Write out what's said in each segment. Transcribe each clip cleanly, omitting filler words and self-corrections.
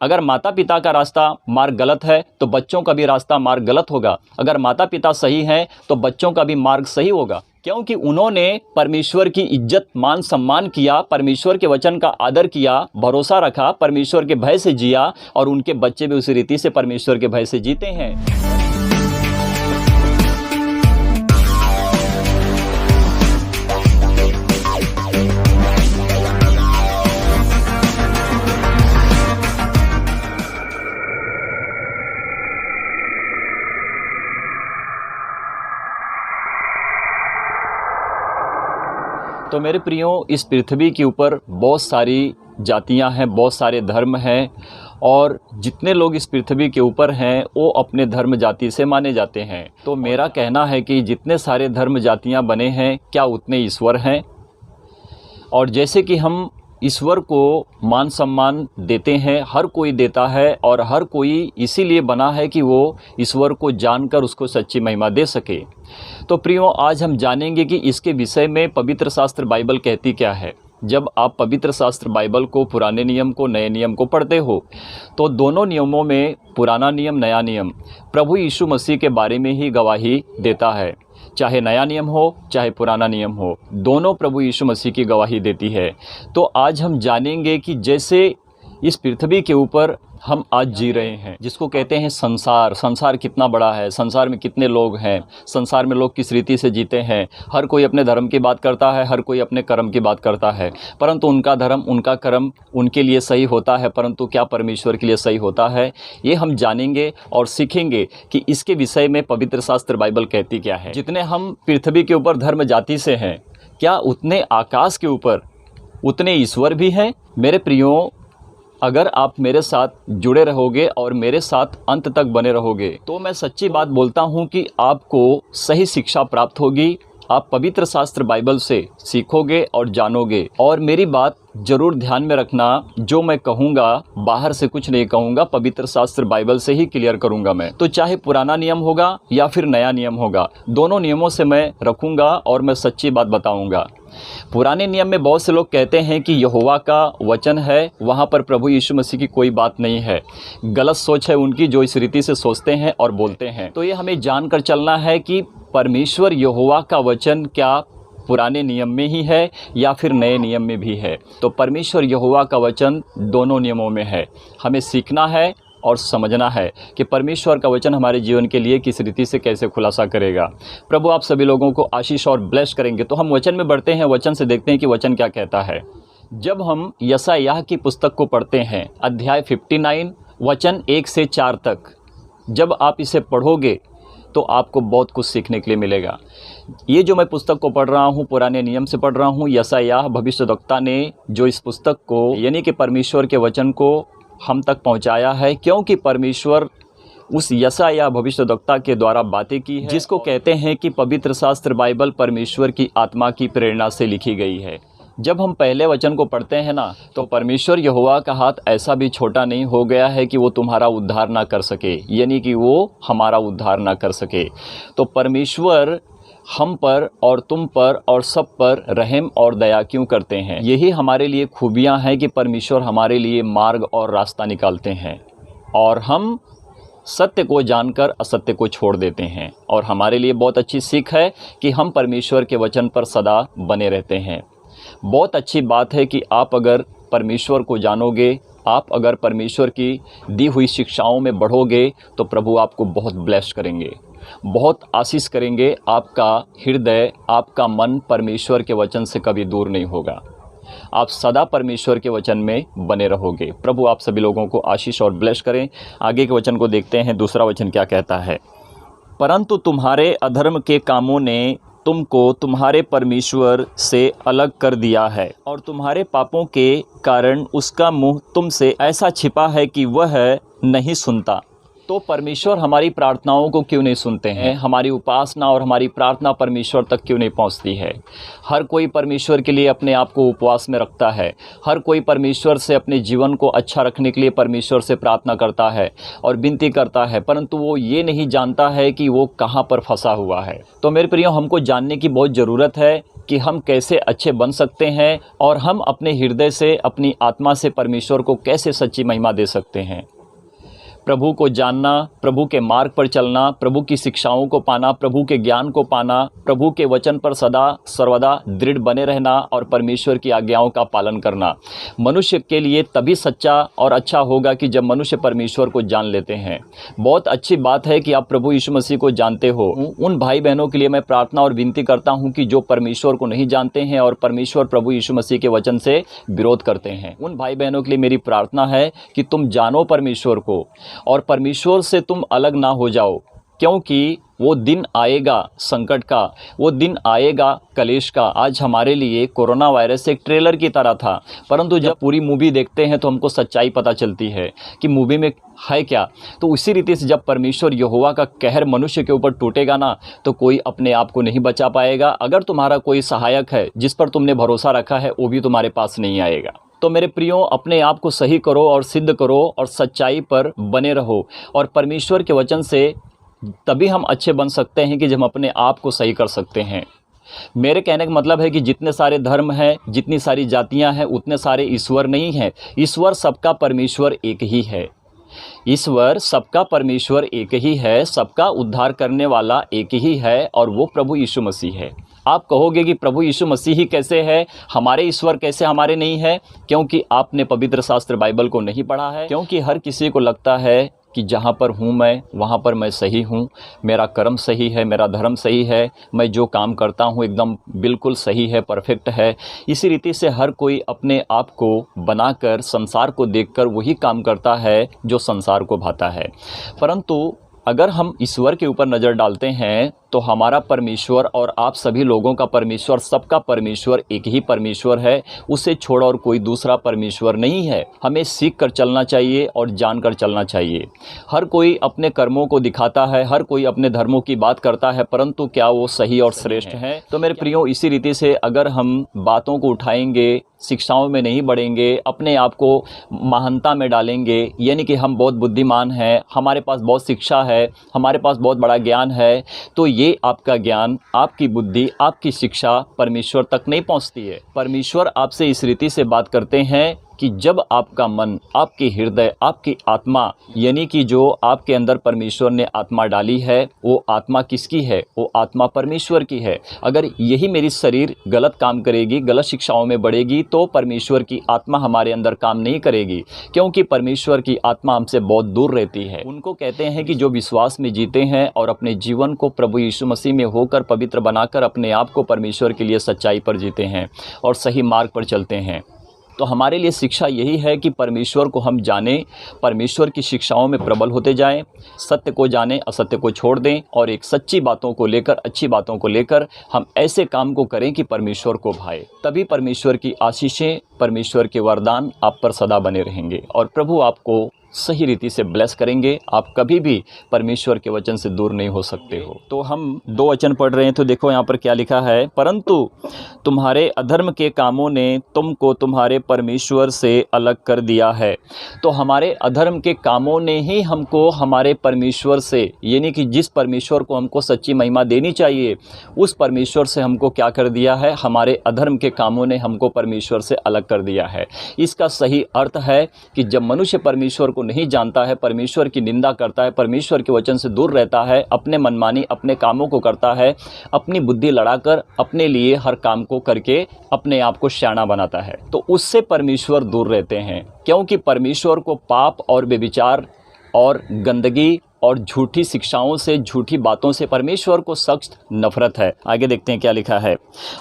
अगर माता पिता का रास्ता मार्ग गलत है तो बच्चों का भी रास्ता मार्ग गलत होगा। अगर माता पिता सही हैं तो बच्चों का भी मार्ग सही होगा, क्योंकि उन्होंने परमेश्वर की इज्जत मान सम्मान किया, परमेश्वर के वचन का आदर किया, भरोसा रखा, परमेश्वर के भय से जिया, और उनके बच्चे भी उसी रीति से परमेश्वर के भय से जीते हैं। तो मेरे प्रियो, इस पृथ्वी के ऊपर बहुत सारी जातियां हैं, बहुत सारे धर्म हैं, और जितने लोग इस पृथ्वी के ऊपर हैं वो अपने धर्म जाति से माने जाते हैं। तो मेरा कहना है कि जितने सारे धर्म जातियां बने हैं, क्या उतने ईश्वर हैं? और जैसे कि हम ईश्वर को मान सम्मान देते हैं, हर कोई देता है, और हर कोई इसीलिए बना है कि वो ईश्वर को जानकर उसको सच्ची महिमा दे सके। तो प्रियो, आज हम जानेंगे कि इसके विषय में पवित्र शास्त्र बाइबल कहती क्या है। जब आप पवित्र शास्त्र बाइबल को, पुराने नियम को, नए नियम को पढ़ते हो तो दोनों नियमों में, पुराना नियम नया नियम, प्रभु यीशु मसीह के बारे में ही गवाही देता है। चाहे नया नियम हो चाहे पुराना नियम हो, दोनों प्रभु यीशु मसीह की गवाही देती है। तो आज हम जानेंगे कि जैसे इस पृथ्वी के ऊपर हम आज जी रहे हैं, जिसको कहते हैं संसार, संसार कितना बड़ा है, संसार में कितने लोग हैं, संसार में लोग किस रीति से जीते हैं। हर कोई अपने धर्म की बात करता है, हर कोई अपने कर्म की बात करता है, परंतु उनका धर्म, उनका कर्म उनके लिए सही होता है, परंतु क्या परमेश्वर के लिए सही होता है? ये हम जानेंगे और सीखेंगे कि इसके विषय में पवित्र शास्त्र बाइबल कहती क्या है। जितने हम पृथ्वी के ऊपर धर्म जाति से हैं, क्या उतने आकाश के ऊपर उतने ईश्वर भी हैं? मेरे प्रियो, अगर आप मेरे साथ जुड़े रहोगे और मेरे साथ अंत तक बने रहोगे तो मैं सच्ची बात बोलता हूं कि आपको सही शिक्षा प्राप्त होगी। आप पवित्र शास्त्र बाइबल से सीखोगे और जानोगे। और मेरी बात ज़रूर ध्यान में रखना, जो मैं कहूँगा बाहर से कुछ नहीं कहूँगा, पवित्र शास्त्र बाइबल से ही क्लियर करूँगा मैं। तो चाहे पुराना नियम होगा या फिर नया नियम होगा, दोनों नियमों से मैं रखूँगा और मैं सच्ची बात बताऊँगा। पुराने नियम में बहुत से लोग कहते हैं कि यहोवा का वचन है, वहाँ पर प्रभु यीशु मसीह की कोई बात नहीं है। गलत सोच है उनकी, जो इस रीति से सोचते हैं और बोलते हैं। तो ये हमें जानकर चलना है कि परमेश्वर यहोवा का वचन क्या पुराने नियम में ही है या फिर नए नियम में भी है। तो परमेश्वर यहोवा का वचन दोनों नियमों में है। हमें सीखना है और समझना है कि परमेश्वर का वचन हमारे जीवन के लिए किस रीति से कैसे खुलासा करेगा। प्रभु आप सभी लोगों को आशीष और ब्लेस करेंगे। तो हम वचन में बढ़ते हैं, वचन से देखते हैं कि वचन क्या कहता है। जब हम यशायाह की पुस्तक को पढ़ते हैं, अध्याय 59 वचन 1 से 4 तक, जब आप इसे पढ़ोगे तो आपको बहुत कुछ सीखने के लिए मिलेगा। ये जो मैं पुस्तक को पढ़ रहा हूँ, पुराने नियम से पढ़ रहा हूँ, यशायाह भविष्यद्वक्ता ने जो इस पुस्तक को, यानी कि परमेश्वर के वचन को हम तक पहुंचाया है, क्योंकि परमेश्वर उस यशायाह भविष्यद्वक्ता के द्वारा बातें की है, जिसको कहते हैं कि पवित्र शास्त्र बाइबल परमेश्वर की आत्मा की प्रेरणा से लिखी गई है। जब हम पहले वचन को पढ़ते हैं ना, तो परमेश्वर यहोवा का हाथ ऐसा भी छोटा नहीं हो गया है कि वो तुम्हारा उद्धार ना कर सके, यानी कि वो हमारा उद्धार ना कर सके। तो परमेश्वर हम पर और तुम पर और सब पर रहम और दया क्यों करते हैं? यही हमारे लिए खूबियां हैं कि परमेश्वर हमारे लिए मार्ग और रास्ता निकालते हैं, और हम सत्य को जानकर असत्य को छोड़ देते हैं। और हमारे लिए बहुत अच्छी सीख है कि हम परमेश्वर के वचन पर सदा बने रहते हैं। बहुत अच्छी बात है कि आप अगर परमेश्वर को जानोगे, आप अगर परमेश्वर की दी हुई शिक्षाओं में बढ़ोगे, तो प्रभु आपको बहुत ब्लेस करेंगे, बहुत आशीष करेंगे। आपका हृदय, आपका मन परमेश्वर के वचन से कभी दूर नहीं होगा। आप सदा परमेश्वर के वचन में बने रहोगे। प्रभु आप सभी लोगों को आशीष और ब्लेस करें। आगे के वचन को देखते हैं, दूसरा वचन क्या कहता है। परंतु तुम्हारे अधर्म के कामों ने तुमको तुम्हारे परमेश्वर से अलग कर दिया है, और तुम्हारे पापों के कारण उसका मुंह तुमसे ऐसा छिपा है कि वह नहीं सुनता। तो परमेश्वर हमारी प्रार्थनाओं को क्यों नहीं सुनते हैं? हमारी उपासना और हमारी प्रार्थना परमेश्वर तक क्यों नहीं पहुंचती है? हर कोई परमेश्वर के लिए अपने आप को उपवास में रखता है। हर कोई परमेश्वर से अपने जीवन को अच्छा रखने के लिए परमेश्वर से प्रार्थना करता है और विनती करता है, परंतु वो ये नहीं जानता है कि वो कहाँ पर फंसा हुआ है। तो मेरे प्रियो, हमको जानने की बहुत ज़रूरत है कि हम कैसे अच्छे बन सकते हैं और हम अपने हृदय से, अपनी आत्मा से परमेश्वर को कैसे सच्ची महिमा दे सकते हैं। प्रभु को जानना, प्रभु के मार्ग पर चलना, प्रभु की शिक्षाओं को पाना, प्रभु के ज्ञान को पाना, प्रभु के वचन पर सदा सर्वदा दृढ़ बने रहना और परमेश्वर की आज्ञाओं का पालन करना मनुष्य के लिए तभी सच्चा और अच्छा होगा कि जब मनुष्य परमेश्वर को जान लेते हैं। बहुत अच्छी बात है कि आप प्रभु यीशु मसीह को जानते हो। उन भाई बहनों के लिए मैं प्रार्थना और विनती करता हूं कि जो परमेश्वर को नहीं जानते हैं और परमेश्वर प्रभु यीशु मसीह के वचन से विरोध करते हैं, उन भाई बहनों के लिए मेरी प्रार्थना है कि तुम जानो परमेश्वर को और परमेश्वर से तुम अलग ना हो जाओ, क्योंकि वो दिन आएगा संकट का, वो दिन आएगा कलेश का। आज हमारे लिए कोरोना वायरस एक ट्रेलर की तरह था, परंतु जब पूरी मूवी देखते हैं तो हमको सच्चाई पता चलती है कि मूवी में है क्या। तो उसी रीति से जब परमेश्वर यहोवा का कहर मनुष्य के ऊपर टूटेगा ना, तो कोई अपने आप को नहीं बचा पाएगा। अगर तुम्हारा कोई सहायक है जिस पर तुमने भरोसा रखा है, वो भी तुम्हारे पास नहीं आएगा। तो मेरे प्रियो, अपने आप को सही करो और सिद्ध करो और सच्चाई पर बने रहो और परमेश्वर के वचन से तभी हम अच्छे बन सकते हैं कि जब हम अपने आप को सही कर सकते हैं। मेरे कहने का मतलब है कि जितने सारे धर्म हैं, जितनी सारी जातियां हैं, उतने सारे ईश्वर नहीं हैं। ईश्वर सबका परमेश्वर एक ही है। ईश्वर सबका परमेश्वर एक ही है, सबका उद्धार करने वाला एक ही है और वो प्रभु यीशु मसीह है। आप कहोगे कि प्रभु यीशु मसीह ही कैसे है, हमारे ईश्वर कैसे हमारे नहीं है? क्योंकि आपने पवित्र शास्त्र बाइबल को नहीं पढ़ा है। क्योंकि हर किसी को लगता है कि जहाँ पर हूँ मैं, वहाँ पर मैं सही हूँ, मेरा कर्म सही है, मेरा धर्म सही है, मैं जो काम करता हूँ एकदम बिल्कुल सही है, परफेक्ट है। इसी रीति से हर कोई अपने आप को बनाकर संसार को देखकर वही काम करता है जो संसार को भाता है। परंतु अगर हम ईश्वर के ऊपर नज़र डालते हैं तो हमारा परमेश्वर और आप सभी लोगों का परमेश्वर, सबका परमेश्वर एक ही परमेश्वर है। उसे छोड़ और कोई दूसरा परमेश्वर नहीं है। हमें सीख कर चलना चाहिए और जान कर चलना चाहिए। हर कोई अपने कर्मों को दिखाता है, हर कोई अपने धर्मों की बात करता है, परंतु क्या वो सही और श्रेष्ठ है? तो मेरे प्रियो, इसी रीति से अगर हम बातों को उठाएंगे, शिक्षाओं में नहीं बढ़ेंगे, अपने आप को महानता में डालेंगे, यानी कि हम बहुत बुद्धिमान हैं, हमारे पास बहुत शिक्षा है, हमारे पास बहुत बड़ा ज्ञान है, तो ये आपका ज्ञान, आपकी बुद्धि, आपकी शिक्षा परमेश्वर तक नहीं पहुंचती है। परमेश्वर आपसे इस रीति से बात करते हैं कि जब आपका मन, आपकी हृदय, आपकी आत्मा, यानी कि जो आपके अंदर परमेश्वर ने आत्मा डाली है, वो आत्मा किसकी है? वो आत्मा परमेश्वर की है। अगर यही मेरी शरीर गलत काम करेगी, गलत शिक्षाओं में बढ़ेगी, तो परमेश्वर की आत्मा हमारे अंदर काम नहीं करेगी, क्योंकि परमेश्वर की आत्मा हमसे बहुत दूर रहती है। उनको कहते हैं कि जो विश्वास में जीते हैं और अपने जीवन को प्रभु यीशु मसीह में होकर पवित्र बनाकर अपने आप को परमेश्वर के लिए सच्चाई पर जीते हैं और सही मार्ग पर चलते हैं। तो हमारे लिए शिक्षा यही है कि परमेश्वर को हम जानें, परमेश्वर की शिक्षाओं में प्रबल होते जाएं, सत्य को जानें, असत्य को छोड़ दें और एक सच्ची बातों को लेकर, अच्छी बातों को लेकर हम ऐसे काम को करें कि परमेश्वर को भाए। तभी परमेश्वर की आशीषें, परमेश्वर के वरदान आप पर सदा बने रहेंगे और प्रभु आपको सही रीति से ब्लेस करेंगे। आप कभी भी परमेश्वर के वचन से दूर नहीं हो सकते हो। तो हम 2 वचन पढ़ रहे हैं, तो देखो यहाँ पर क्या लिखा है। परंतु तुम्हारे अधर्म के कामों ने तुमको तुम्हारे परमेश्वर से अलग कर दिया है। तो हमारे अधर्म के कामों ने ही हमको हमारे परमेश्वर से, यानी कि जिस परमेश्वर को हमको सच्ची महिमा देनी चाहिए, उस परमेश्वर से हमको क्या कर दिया है? हमारे अधर्म के कामों ने हमको परमेश्वर से अलग कर दिया है। इसका सही अर्थ है कि जब मनुष्य परमेश्वर को नहीं जानता है, परमेश्वर की निंदा करता है, परमेश्वर के वचन से दूर रहता है, अपने मनमानी अपने कामों को करता है, अपनी बुद्धि लड़ाकर अपने लिए हर काम को करके अपने आप को श्याना बनाता है, तो उससे परमेश्वर दूर रहते हैं। क्योंकि परमेश्वर को पाप और व्यभिचार और गंदगी और झूठी शिक्षाओं से, झूठी बातों से परमेश्वर को सख्त नफरत है। आगे देखते हैं क्या लिखा है।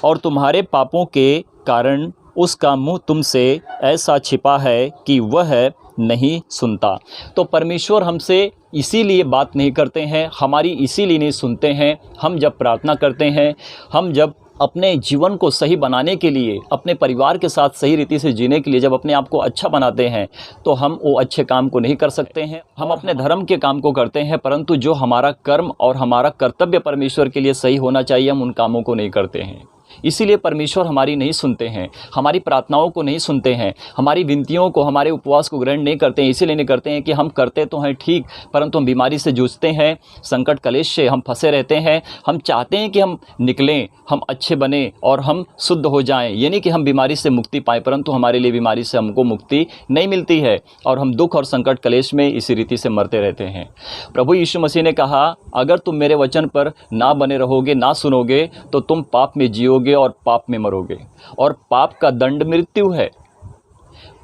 और तुम्हारे पापों के कारण उसका मुंह तुमसे ऐसा छिपा है कि वह नहीं सुनता। तो परमेश्वर हमसे इसीलिए बात नहीं करते हैं, हमारी इसीलिए नहीं सुनते हैं। हम जब प्रार्थना करते हैं, हम जब अपने जीवन को सही बनाने के लिए, अपने परिवार के साथ सही रीति से जीने के लिए जब अपने आप को अच्छा बनाते हैं, तो हम वो अच्छे काम को नहीं कर सकते हैं। हम अपने धर्म के काम को करते हैं, परंतु जो हमारा कर्म और हमारा कर्तव्य परमेश्वर के लिए सही होना चाहिए, हम उन कामों को नहीं करते हैं। इसीलिए परमेश्वर हमारी नहीं सुनते हैं, हमारी प्रार्थनाओं को नहीं सुनते हैं, हमारी विनतियों को, हमारे उपवास को ग्रहण नहीं करते हैं। इसीलिए नहीं करते हैं कि हम करते तो हैं ठीक, परंतु हम बीमारी से जूझते हैं, संकट कलेश से हम फंसे रहते हैं। हम चाहते हैं कि हम निकलें, हम अच्छे बने और हम शुद्ध हो जाएं। ये नहीं कि हम बीमारी से मुक्ति पाएं, परंतु हमारे लिए बीमारी से हमको मुक्ति नहीं मिलती है और हम दुख और संकट कलेश में इसी रीति से मरते रहते हैं। प्रभु यीशु मसीह ने कहा, अगर तुम मेरे वचन पर ना बने रहोगे, ना सुनोगे, तो तुम पाप में जियोगे और पाप में मरोगे, और पाप का दंड मृत्यु है।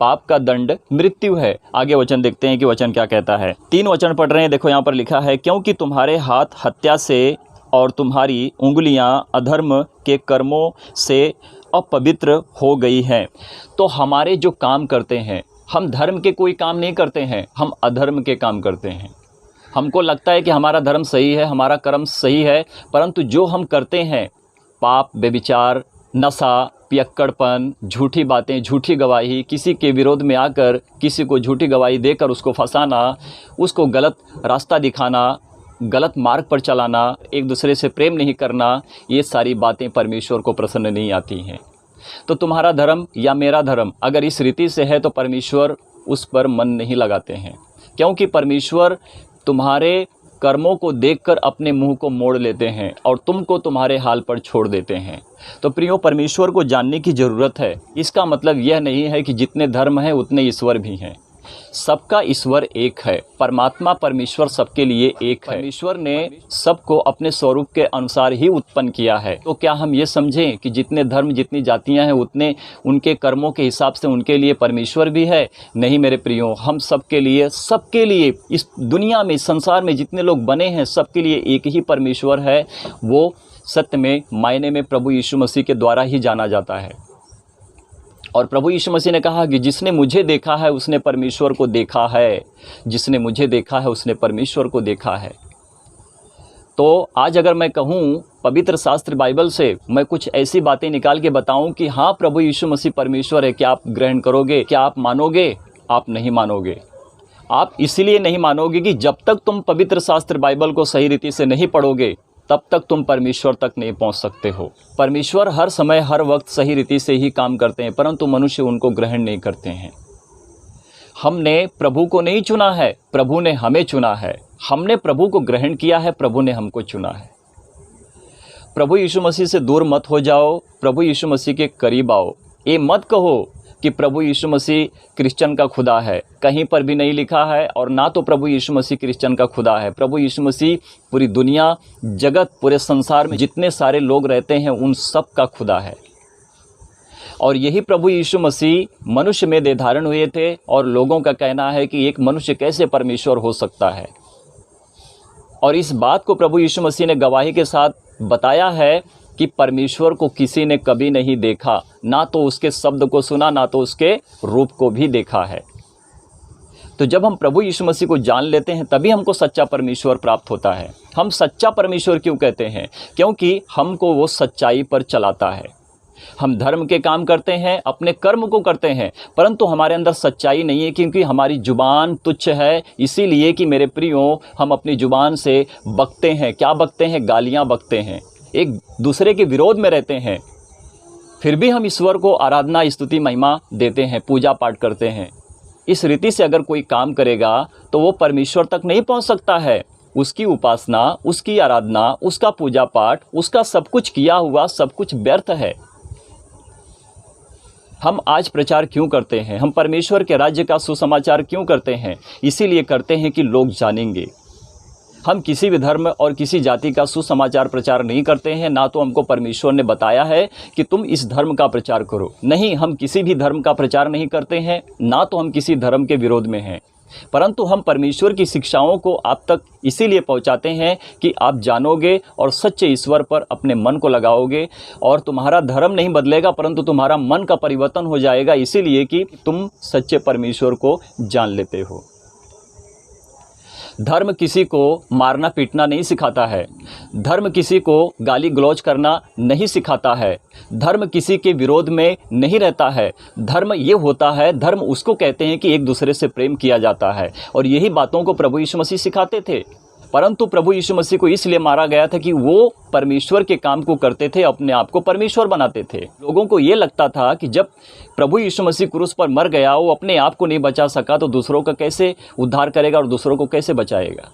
पाप का दंड मृत्यु है। आगे वचन देखते हैं कि वचन क्या कहता है। 3 वचन पढ़ रहे हैं, देखो यहाँ पर लिखा है, क्योंकि तुम्हारे हाथ हत्या से और तुम्हारी उंगलियां अधर्म के कर्मों से अपवित्र हो गई हैं। तो हमारे जो काम करते हैं, हम धर्म के कोई काम नहीं करते हैं, हम अधर्म के काम करते हैं। हमको लगता है कि हमारा धर्म सही है, हमारा कर्म सही है, परंतु जो हम करते हैं, पाप, व्यभिचार, नशा, पियक्कड़पन, झूठी बातें, झूठी गवाही, किसी के विरोध में आकर किसी को झूठी गवाही देकर उसको फंसाना, उसको गलत रास्ता दिखाना, गलत मार्ग पर चलाना, एक दूसरे से प्रेम नहीं करना, ये सारी बातें परमेश्वर को प्रसन्न नहीं आती हैं। तो तुम्हारा धर्म या मेरा धर्म अगर इस रीति से है तो परमेश्वर उस पर मन नहीं लगाते हैं, क्योंकि परमेश्वर तुम्हारे कर्मों को देखकर अपने मुंह को मोड़ लेते हैं और तुमको तुम्हारे हाल पर छोड़ देते हैं। तो प्रियो, परमेश्वर को जानने की ज़रूरत है। इसका मतलब यह नहीं है कि जितने धर्म हैं उतने ईश्वर भी हैं। सबका ईश्वर एक है, परमात्मा परमेश्वर सबके लिए एक है। परमेश्वर ने सबको अपने स्वरूप के अनुसार ही उत्पन्न किया है। तो क्या हम ये समझें कि जितने धर्म, जितनी जातियां हैं, उतने उनके कर्मों के हिसाब से उनके लिए परमेश्वर भी है? नहीं मेरे प्रियो, हम सबके लिए इस दुनिया में, इस संसार में जितने लोग बने हैं, सबके लिए एक ही परमेश्वर है। वो सत्य में, मायने में प्रभु यीशु मसीह के द्वारा ही जाना जाता है। और प्रभु यीशु मसीह ने कहा कि जिसने मुझे देखा है उसने परमेश्वर को देखा है, जिसने मुझे देखा है उसने परमेश्वर को देखा है। तो आज अगर मैं कहूँ पवित्र शास्त्र बाइबल से मैं कुछ ऐसी बातें निकाल के बताऊं कि हाँ प्रभु यीशु मसीह परमेश्वर है, क्या आप ग्रहण करोगे? क्या आप मानोगे? आप नहीं मानोगे। आप इसीलिए नहीं मानोगे कि जब तक तुम पवित्र शास्त्र बाइबल को सही रीति से नहीं पढ़ोगे तब तक तुम परमेश्वर तक नहीं पहुंच सकते हो। परमेश्वर हर समय, हर वक्त सही रीति से ही काम करते हैं, परंतु मनुष्य उनको ग्रहण नहीं करते हैं। हमने प्रभु को नहीं चुना है, प्रभु ने हमें चुना है। हमने प्रभु को ग्रहण किया है, प्रभु ने हमको चुना है। प्रभु यीशु मसीह से दूर मत हो जाओ, प्रभु यीशु मसीह के करीब आओ। ये मत कहो कि प्रभु यीशु मसीह क्रिश्चियन का खुदा है, कहीं पर भी नहीं लिखा है, और ना तो प्रभु यीशु मसीह क्रिश्चियन का खुदा है। प्रभु यीशु मसीह पूरी दुनिया, जगत, पूरे संसार में जितने सारे लोग रहते हैं उन सब का खुदा है। और यही प्रभु यीशु मसीह मनुष्य में देह धारण हुए थे, और लोगों का कहना है कि एक मनुष्य कैसे परमेश्वर हो सकता है। और इस बात को प्रभु यीशु मसीह ने गवाही के साथ बताया है कि परमेश्वर को किसी ने कभी नहीं देखा, ना तो उसके शब्द को सुना, ना तो उसके रूप को भी देखा है। तो जब हम प्रभु यीशु मसीह को जान लेते हैं तभी हमको सच्चा परमेश्वर प्राप्त होता है। हम सच्चा परमेश्वर क्यों कहते हैं? क्योंकि हमको वो सच्चाई पर चलाता है। हम धर्म के काम करते हैं, अपने कर्म को करते हैं, परंतु हमारे अंदर सच्चाई नहीं है, क्योंकि हमारी जुबान तुच्छ है। इसीलिए कि मेरे प्रियो, हम अपनी जुबान से बकते हैं। क्या बकते हैं? गालियाँ बकते हैं, एक दूसरे के विरोध में रहते हैं। फिर भी हम ईश्वर को आराधना, स्तुति, महिमा देते हैं, पूजा पाठ करते हैं। इस रीति से अगर कोई काम करेगा तो वो परमेश्वर तक नहीं पहुंच सकता है। उसकी उपासना, उसकी आराधना, उसका पूजा पाठ, उसका सब कुछ किया हुआ सब कुछ व्यर्थ है। हम आज प्रचार क्यों करते हैं? हम परमेश्वर के राज्य का सुसमाचार क्यों करते हैं? इसीलिए करते हैं कि लोग जानेंगे। हम किसी भी धर्म और किसी जाति का सुसमाचार प्रचार नहीं करते हैं। ना तो हमको परमेश्वर ने बताया है कि तुम इस धर्म का प्रचार करो। नहीं, हम किसी भी धर्म का प्रचार नहीं करते हैं, ना तो हम किसी धर्म के विरोध में हैं, परंतु हम परमेश्वर की शिक्षाओं को आप तक इसीलिए पहुंचाते हैं कि आप जानोगे और सच्चे ईश्वर पर अपने मन को लगाओगे, और तुम्हारा धर्म नहीं बदलेगा परंतु तुम्हारा मन का परिवर्तन हो जाएगा, इसीलिए कि तुम सच्चे परमेश्वर को जान लेते हो। धर्म किसी को मारना पीटना नहीं सिखाता है। धर्म किसी को गाली गलौज करना नहीं सिखाता है। धर्म किसी के विरोध में नहीं रहता है। धर्म ये होता है, धर्म उसको कहते हैं कि एक दूसरे से प्रेम किया जाता है। और यही बातों को प्रभु यीशु मसीह सिखाते थे। परंतु प्रभु यीशु मसीह को इसलिए मारा गया था कि वो परमेश्वर के काम को करते थे, अपने आप को परमेश्वर बनाते थे। लोगों को ये लगता था कि जब प्रभु यीशु मसीह क्रूस पर मर गया, वो अपने आप को नहीं बचा सका, तो दूसरों का कैसे उद्धार करेगा और दूसरों को कैसे बचाएगा।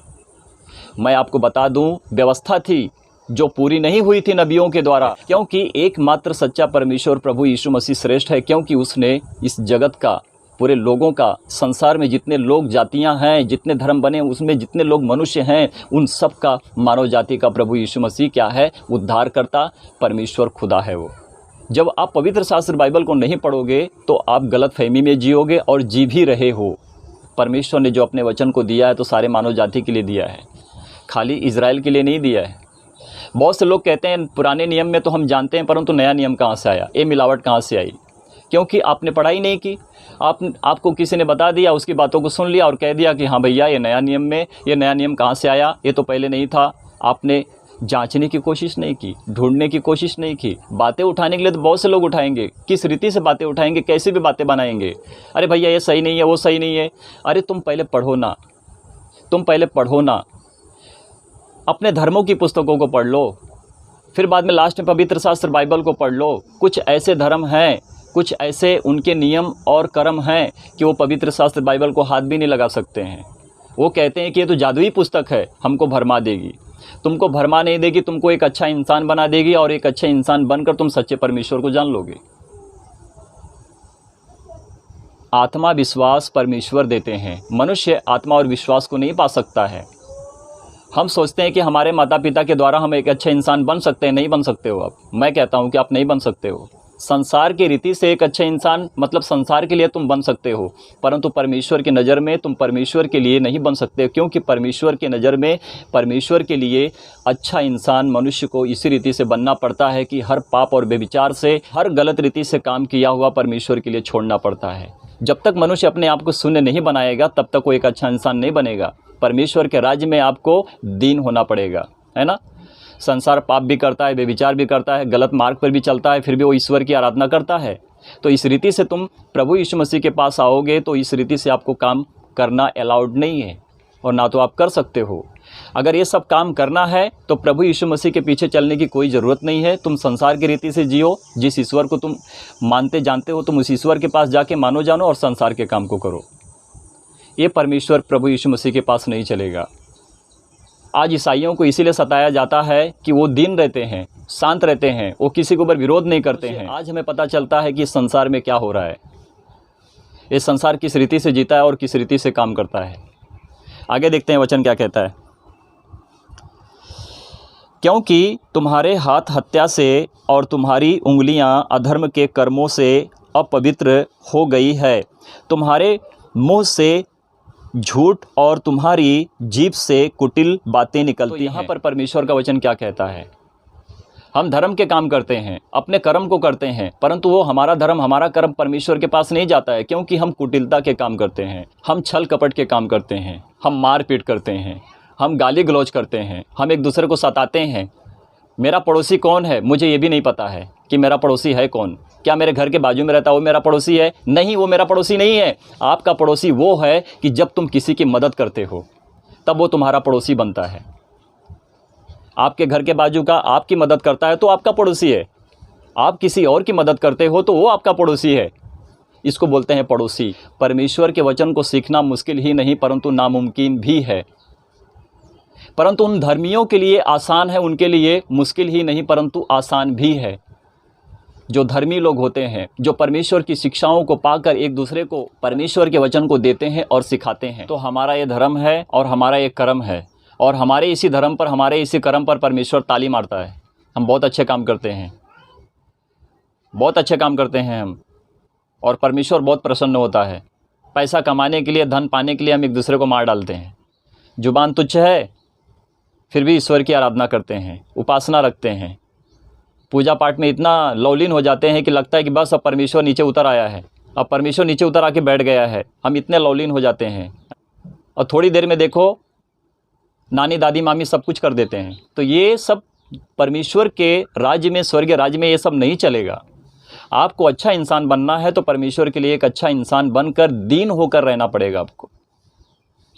मैं आपको बता दूं, व्यवस्था थी जो पूरी नहीं हुई थी नबियों के द्वारा, क्योंकि एकमात्र सच्चा परमेश्वर प्रभु यीशु मसीह श्रेष्ठ है, क्योंकि उसने इस जगत का, पूरे लोगों का, संसार में जितने लोग जातियां हैं, जितने धर्म बने, उसमें जितने लोग मनुष्य हैं, उन सब का, मानव जाति का प्रभु यीशु मसीह क्या है? उद्धार करता परमेश्वर खुदा है वो। जब आप पवित्र शास्त्र बाइबल को नहीं पढ़ोगे तो आप गलत फहमी में जियोगे और जी भी रहे हो। परमेश्वर ने जो अपने वचन को दिया है तो सारे मानव जाति के लिए दिया है, खाली इजराइल के लिए नहीं दिया है। बहुत से लोग कहते हैं पुराने नियम में तो हम जानते हैं, परंतु नया नियम कहाँ से आया, ये मिलावट कहाँ से आई? क्योंकि आपने पढ़ाई नहीं की। आपको किसी ने बता दिया, उसकी बातों को सुन लिया और कह दिया कि हाँ भैया ये नया नियम में, ये नया नियम कहाँ से आया, ये तो पहले नहीं था। आपने जांचने की कोशिश नहीं की, ढूंढने की कोशिश नहीं की। बातें उठाने के लिए तो बहुत से लोग उठाएंगे, किस रीति से बातें उठाएंगे, कैसे भी बातें बनाएंगे। अरे भैया ये सही नहीं है, वो सही नहीं है। अरे तुम पहले पढ़ो ना, तुम पहले पढ़ो ना, अपने धर्मों की पुस्तकों को पढ़ लो, फिर बाद में लास्ट में पवित्र शास्त्र बाइबल को पढ़ लो। कुछ ऐसे धर्म हैं, कुछ ऐसे उनके नियम और कर्म हैं कि वो पवित्र शास्त्र बाइबल को हाथ भी नहीं लगा सकते हैं। वो कहते हैं कि ये तो जादुई पुस्तक है, हमको भरमा देगी। तुमको भरमा नहीं देगी, तुमको एक अच्छा इंसान बना देगी और एक अच्छे इंसान बनकर तुम सच्चे परमेश्वर को जान लोगे। आत्मा विश्वास परमेश्वर देते हैं, मनुष्य आत्मा और विश्वास को नहीं पा सकता है। हम सोचते हैं कि हमारे माता पिता के द्वारा हम एक अच्छे इंसान बन सकते हैं। नहीं बन सकते हो आप। मैं कहता हूं कि आप नहीं बन सकते हो। संसार की रीति से एक अच्छे इंसान, मतलब संसार के लिए तुम बन सकते हो, परंतु परमेश्वर की नज़र में तुम परमेश्वर के लिए नहीं बन सकते, क्योंकि परमेश्वर की नज़र में, परमेश्वर के लिए अच्छा इंसान मनुष्य को इसी रीति से बनना पड़ता है कि हर पाप और व्यभिचार से, हर गलत रीति से काम किया हुआ परमेश्वर के लिए छोड़ना पड़ता है। जब तक मनुष्य अपने आप को शून्य नहीं बनाएगा, तब तक वो एक अच्छा इंसान नहीं बनेगा। परमेश्वर के राज्य में आपको दीन होना पड़ेगा, है ना। संसार पाप भी करता है, व्यभिचार भी करता है, गलत मार्ग पर भी चलता है, फिर भी वो ईश्वर की आराधना करता है। तो इस रीति से तुम प्रभु यीशु मसीह के पास आओगे तो इस रीति से आपको काम करना अलाउड नहीं है, और ना तो आप कर सकते हो। अगर ये सब काम करना है तो प्रभु यीशु मसीह के पीछे चलने की कोई ज़रूरत नहीं है। तुम संसार की रीति से जियो, जिस ईश्वर को तुम मानते जानते हो, तुम उस ईश्वर के पास जाके मानो जानो और संसार के काम को करो। ये परमेश्वर प्रभु यीशु मसीह के पास नहीं चलेगा। आज ईसाइयों को इसीलिए सताया जाता है कि वो दीन रहते हैं, शांत रहते हैं, वो किसी के ऊपर विरोध नहीं करते हैं। आज हमें पता चलता है कि इस संसार में क्या हो रहा है, ये संसार किस रीति से जीता है और किस रीति से काम करता है। आगे देखते हैं वचन क्या कहता है। क्योंकि तुम्हारे हाथ हत्या से और तुम्हारी उंगलियां अधर्म के कर्मों से अपवित्र हो गई है। तुम्हारे मुंह से झूठ और तुम्हारी जीभ से कुटिल बातें निकलती हैं। तो यहाँ पर परमेश्वर का वचन क्या कहता है? हम धर्म के काम करते हैं, अपने कर्म को करते हैं, परंतु वो हमारा धर्म, हमारा कर्म परमेश्वर के पास नहीं जाता है, क्योंकि हम कुटिलता के काम करते हैं, हम छल कपट के काम करते हैं, हम मारपीट करते हैं, हम गाली गलौज करते हैं, हम एक दूसरे को सताते हैं। मेरा पड़ोसी कौन है मुझे ये भी नहीं पता है कि मेरा पड़ोसी है कौन। क्या मेरे घर के बाजू में रहता है वो मेरा पड़ोसी है? नहीं, वो मेरा पड़ोसी नहीं है। आपका पड़ोसी वो है कि जब तुम किसी की मदद करते हो तब वो तुम्हारा पड़ोसी बनता है। आपके घर के बाजू का आपकी मदद करता है तो आपका पड़ोसी है। आप किसी और की मदद करते हो तो वो आपका पड़ोसी है। इसको बोलते हैं पड़ोसी। परमेश्वर के वचन को सीखना मुश्किल ही नहीं परंतु नामुमकिन भी है, परंतु उन धर्मियों के लिए आसान है, उनके लिए मुश्किल ही नहीं परंतु आसान भी है। जो धर्मी लोग होते हैं, जो परमेश्वर की शिक्षाओं को पाकर एक दूसरे को परमेश्वर के वचन को देते हैं और सिखाते हैं। तो हमारा ये धर्म है और हमारा ये कर्म है, और हमारे इसी धर्म पर, हमारे इसी कर्म पर परमेश्वर ताली मारता है। हम बहुत अच्छे काम करते हैं, बहुत अच्छे काम करते हैं हम, और परमेश्वर बहुत प्रसन्न होता है। पैसा कमाने के लिए, धन पाने के लिए हम एक दूसरे को मार डालते हैं। जुबान तुच्छ है फिर भी ईश्वर की आराधना करते हैं, उपासना रखते हैं, पूजा पाठ में इतना लौलीन हो जाते हैं कि लगता है कि बस अब परमेश्वर नीचे उतर आया है, अब परमेश्वर नीचे उतर आके बैठ गया है। हम इतने लौलीन हो जाते हैं और थोड़ी देर में देखो नानी दादी मामी सब कुछ कर देते हैं। तो ये सब परमेश्वर के राज्य में, स्वर्गीय राज्य में ये सब नहीं चलेगा। आपको अच्छा इंसान बनना है तो परमेश्वर के लिए एक अच्छा इंसान बनकर दीन होकर रहना पड़ेगा आपको।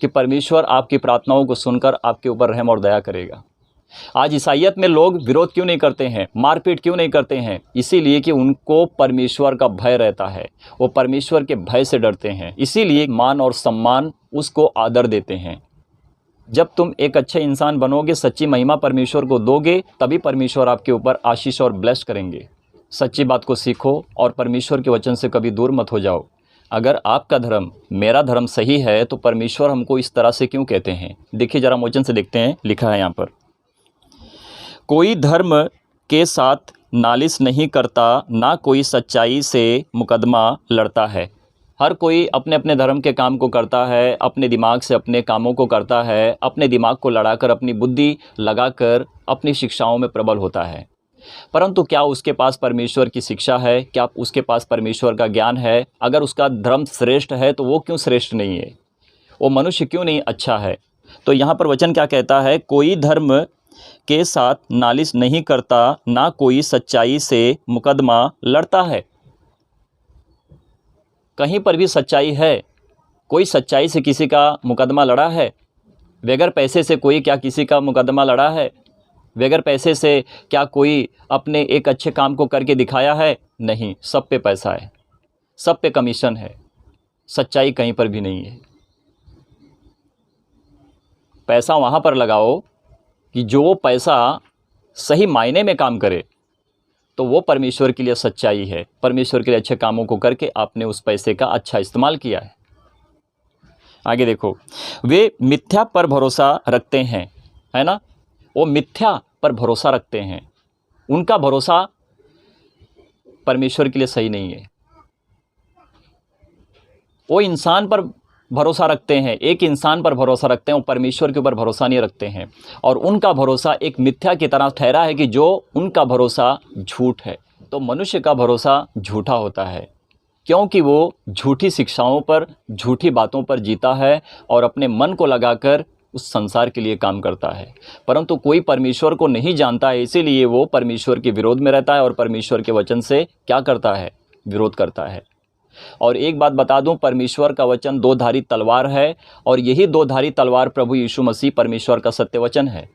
कि परमेश्वर आपकी प्रार्थनाओं को सुनकर आपके ऊपर रहम और दया करेगा। आज ईसाइयत में लोग विरोध क्यों नहीं करते हैं, मारपीट क्यों नहीं करते हैं? इसीलिए कि उनको परमेश्वर का भय रहता है, वो परमेश्वर के भय से डरते हैं, इसीलिए मान और सम्मान उसको आदर देते हैं। जब तुम एक अच्छे इंसान बनोगे, सच्ची महिमा परमेश्वर को दोगे, तभी परमेश्वर आपके ऊपर आशीष और ब्लेस करेंगे। सच्ची बात को सीखो और परमेश्वर के वचन से कभी दूर मत हो जाओ। अगर आपका धर्म मेरा धर्म सही है तो परमेश्वर हमको इस तरह से क्यों कहते हैं? देखिए जरा वचन से देखते हैं, लिखा है यहाँ पर, कोई धर्म के साथ नालिश नहीं करता, ना कोई सच्चाई से मुकदमा लड़ता है। हर कोई अपने अपने धर्म के काम को करता है, अपने दिमाग से अपने कामों को करता है, अपने दिमाग को लड़ाकर, अपनी बुद्धि लगाकर अपनी शिक्षाओं में प्रबल होता है। परंतु क्या उसके पास परमेश्वर की शिक्षा है? क्या उसके पास परमेश्वर का ज्ञान है? अगर उसका धर्म श्रेष्ठ है तो वो क्यों श्रेष्ठ नहीं है? वो मनुष्य क्यों नहीं अच्छा है? तो यहाँ पर वचन क्या कहता है? कोई धर्म के साथ नालिश नहीं करता, ना कोई सच्चाई से मुकदमा लड़ता है। कहीं पर भी सच्चाई है? कोई सच्चाई से किसी का मुकदमा लड़ा है? बगैर पैसे से कोई क्या किसी का मुकदमा लड़ा है? बगैर पैसे से क्या कोई अपने एक अच्छे काम को करके दिखाया है? नहीं, सब पे पैसा है, सब पे कमीशन है, सच्चाई कहीं पर भी नहीं है। पैसा वहाँ पर लगाओ कि जो वो पैसा सही मायने में काम करे, तो वो परमेश्वर के लिए सच्चाई है। परमेश्वर के लिए अच्छे कामों को करके आपने उस पैसे का अच्छा इस्तेमाल किया है। आगे देखो, वे मिथ्या पर भरोसा रखते हैं, है ना? वो मिथ्या पर भरोसा रखते हैं, उनका भरोसा परमेश्वर के लिए सही नहीं है। वो इंसान पर भरोसा रखते हैं, एक इंसान पर भरोसा रखते हैं, वो परमेश्वर के ऊपर भरोसा नहीं रखते हैं। और उनका भरोसा एक मिथ्या की तरह ठहरा है कि जो उनका भरोसा झूठ है। तो मनुष्य का भरोसा झूठा होता है, क्योंकि वो झूठी शिक्षाओं पर, झूठी बातों पर जीता है और अपने मन को लगाकर उस संसार के लिए काम करता है। परंतु कोई परमेश्वर को नहीं जानता है, इसीलिए वो परमेश्वर के विरोध में रहता है और परमेश्वर के वचन से क्या करता है? विरोध करता है। और एक बात बता दूं, परमेश्वर का वचन दो धारी तलवार है, और यही दो धारी तलवार प्रभु यीशु मसीह परमेश्वर का सत्य वचन है।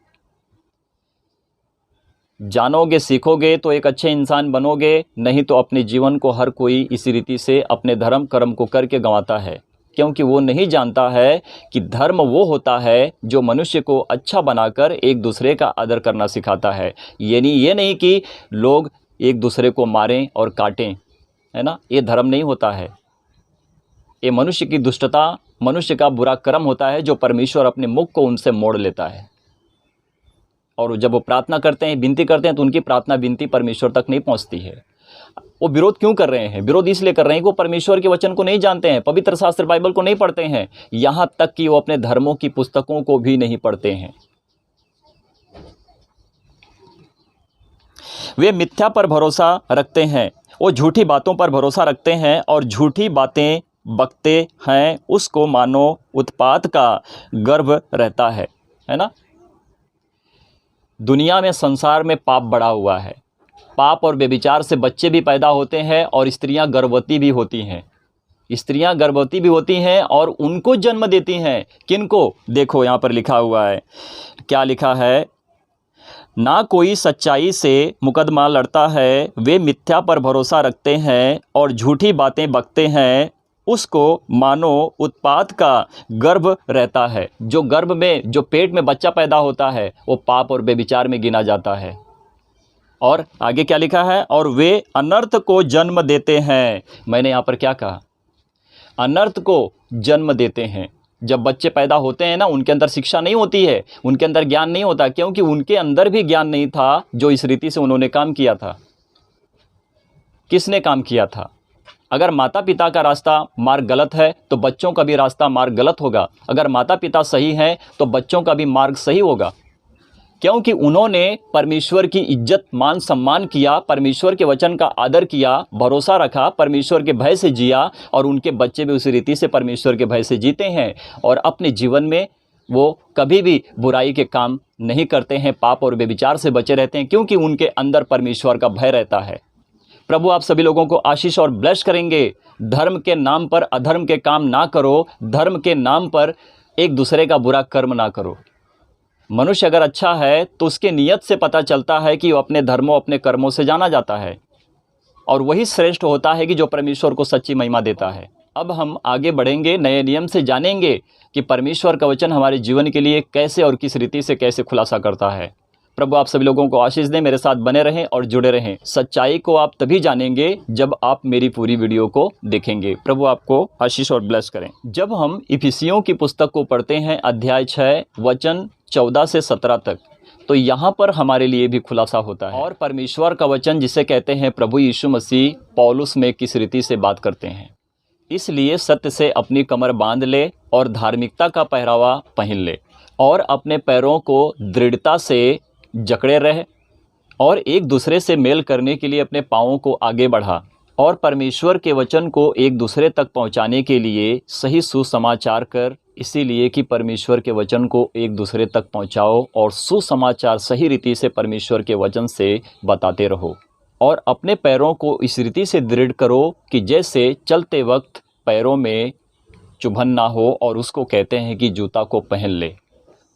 जानोगे, सीखोगे तो एक अच्छे इंसान बनोगे, नहीं तो अपने जीवन को हर कोई इसी रीति से अपने धर्म कर्म को करके गंवाता है, क्योंकि वो नहीं जानता है कि धर्म वो होता है जो मनुष्य को अच्छा बनाकर एक दूसरे का आदर करना सिखाता है। ये नहीं कि लोग एक दूसरे को मारें और काटें, है ना? ये धर्म नहीं होता है। ये मनुष्य की दुष्टता, मनुष्य का बुरा कर्म होता है, जो परमेश्वर अपने मुख को उनसे मोड़ लेता है। और जब वो प्रार्थना करते हैं, विनती करते हैं, तो उनकी प्रार्थना विनती परमेश्वर तक नहीं पहुंचती है। वो विरोध क्यों कर रहे हैं? विरोध इसलिए कर रहे हैं कि वो परमेश्वर के वचन को नहीं जानते हैं, पवित्र शास्त्र बाइबल को नहीं पढ़ते हैं, यहाँ तक कि वो अपने धर्मों की पुस्तकों को भी नहीं पढ़ते हैं। वे मिथ्या पर भरोसा रखते हैं, वो झूठी बातों पर भरोसा रखते हैं और झूठी बातें बकते हैं, उसको मानो उत्पात का गर्भ रहता है ना? दुनिया में, संसार में पाप बढ़ा हुआ है। पाप और व्यभिचार से बच्चे भी पैदा होते हैं और स्त्रियां गर्भवती भी होती हैं। स्त्रियां गर्भवती भी होती हैं और उनको जन्म देती हैं। किनको? देखो यहाँ पर लिखा हुआ है, क्या लिखा है? ना कोई सच्चाई से मुकदमा लड़ता है, वे मिथ्या पर भरोसा रखते हैं और झूठी बातें बकते हैं, उसको मानो उत्पात का गर्भ रहता है। जो गर्भ में, जो पेट में बच्चा पैदा होता है, वो पाप और व्यभिचार में गिना जाता है। और आगे क्या लिखा है? और वे अनर्थ को जन्म देते हैं। मैंने यहाँ पर क्या कहा? अनर्थ को जन्म देते हैं। जब बच्चे पैदा होते हैं ना, उनके अंदर शिक्षा नहीं होती है, उनके अंदर ज्ञान नहीं होता, क्योंकि उनके अंदर भी ज्ञान नहीं था जो इस रीति से उन्होंने काम किया था। किसने काम किया था? अगर माता पिता का रास्ता मार्ग गलत है तो बच्चों का भी रास्ता मार्ग गलत होगा। अगर माता पिता सही हैं तो बच्चों का भी मार्ग सही होगा, क्योंकि उन्होंने परमेश्वर की इज्जत मान सम्मान किया, परमेश्वर के वचन का आदर किया, भरोसा रखा, परमेश्वर के भय से जिया, और उनके बच्चे भी उसी रीति से परमेश्वर के भय से जीते हैं और अपने जीवन में वो कभी भी बुराई के काम नहीं करते हैं, पाप और व्यभिचार से बचे रहते हैं, क्योंकि उनके अंदर परमेश्वर का भय रहता है। प्रभु आप सभी लोगों को आशीष और ब्लेस करेंगे। धर्म के नाम पर अधर्म के काम ना करो, धर्म के नाम पर एक दूसरे का बुरा कर्म ना करो। मनुष्य अगर अच्छा है तो उसके नियत से पता चलता है कि वो अपने धर्मों अपने कर्मों से जाना जाता है, और वही श्रेष्ठ होता है कि जो परमेश्वर को सच्ची महिमा देता है। अब हम आगे बढ़ेंगे, नए नियम से जानेंगे कि परमेश्वर का वचन हमारे जीवन के लिए कैसे और किस रीति से कैसे खुलासा करता है। प्रभु आप सभी लोगों को आशीष दें, मेरे साथ बने रहें और जुड़े रहें। सच्चाई को आप तभी जानेंगे जब आप मेरी पूरी वीडियो को देखेंगे। प्रभु आपको आशीष और ब्लेस करें। जब हम इफिसियों की पुस्तक को पढ़ते हैं, अध्याय 6 वचन 14 से 17 तक, तो यहाँ पर हमारे लिए भी खुलासा होता है। और परमेश्वर का वचन जिसे कहते हैं प्रभु यीशु मसीह पौलुस में किस रीति से बात करते हैं। इसलिए सत्य से अपनी कमर बांध ले और धार्मिकता का पहरावा पहन ले, और अपने पैरों को दृढ़ता से जकड़े रहे, और एक दूसरे से मेल करने के लिए अपने पाँवों को आगे बढ़ा, और परमेश्वर के वचन को एक दूसरे तक पहुंचाने के लिए सही सुसमाचार कर। इसीलिए कि परमेश्वर के वचन को एक दूसरे तक पहुंचाओ और सुसमाचार सही रीति से परमेश्वर के वचन से बताते रहो, और अपने पैरों को इस रीति से दृढ़ करो कि जैसे चलते वक्त पैरों में चुभन ना हो, और उसको कहते हैं कि जूता को पहन ले।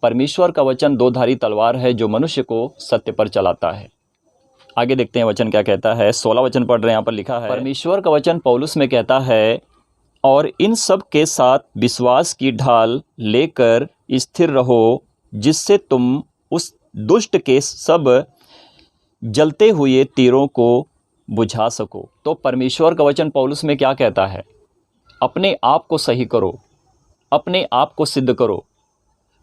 परमेश्वर का वचन दो धारी तलवार है जो मनुष्य को सत्य पर चलाता है। आगे देखते हैं वचन क्या कहता है। 16 वचन पढ़ रहे हैं, यहाँ पर लिखा है, परमेश्वर का वचन पौलुस में कहता है, और इन सब के साथ विश्वास की ढाल लेकर स्थिर रहो, जिससे तुम उस दुष्ट के सब जलते हुए तीरों को बुझा सको। तो परमेश्वर का वचन पौलुस में क्या कहता है? अपने आप को सही करो, अपने आप को सिद्ध करो,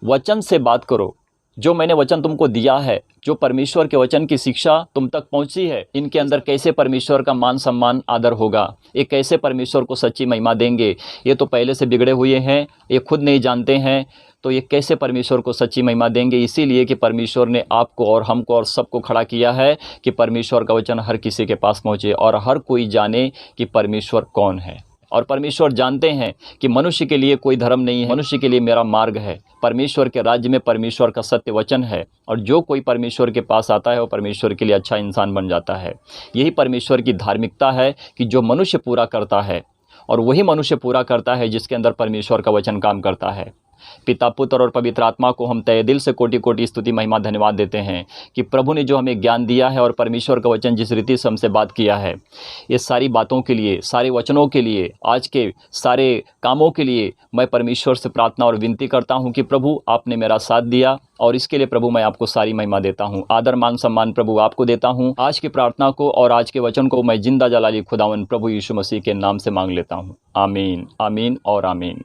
वचन से बात करो। जो मैंने वचन तुमको दिया है, जो परमेश्वर के वचन की शिक्षा तुम तक पहुंची है, इनके अंदर कैसे परमेश्वर का मान सम्मान आदर होगा, ये कैसे परमेश्वर को सच्ची महिमा देंगे, ये तो पहले से बिगड़े हुए हैं, ये खुद नहीं जानते हैं, तो ये कैसे परमेश्वर को सच्ची महिमा देंगे। इसीलिए कि परमेश्वर ने आपको और हमको और सबको खड़ा किया है कि परमेश्वर का वचन हर किसी के पास पहुँचे और हर कोई जाने कि परमेश्वर कौन है। और परमेश्वर जानते हैं कि मनुष्य के लिए कोई धर्म नहीं है, मनुष्य के लिए मेरा मार्ग है। परमेश्वर के राज्य में परमेश्वर का सत्य वचन है, और जो कोई परमेश्वर के पास आता है वो परमेश्वर के लिए अच्छा इंसान बन जाता है। यही परमेश्वर की धार्मिकता है कि जो मनुष्य पूरा करता है, और वही मनुष्य पूरा करता है जिसके अंदर परमेश्वर का वचन काम करता है। पिता, पुत्र और पवित्र आत्मा को हम तहे दिल से कोटि कोटि स्तुति महिमा धन्यवाद देते हैं कि प्रभु ने जो हमें ज्ञान दिया है और परमेश्वर का वचन जिस रीति से हमसे बात किया है, ये सारी बातों के लिए, सारे वचनों के लिए, आज के सारे कामों के लिए मैं परमेश्वर से प्रार्थना और विनती करता हूं कि प्रभु आपने मेरा साथ दिया, और इसके लिए प्रभु मैं आपको सारी महिमा देता हूं। आदर मान सम्मान प्रभु आपको देता हूं। आज की प्रार्थना को और आज के वचन को मैं जिंदा जलाली खुदावन प्रभु यीशु मसीह के नाम से मांग लेता हूं। आमीन, आमीन और आमीन।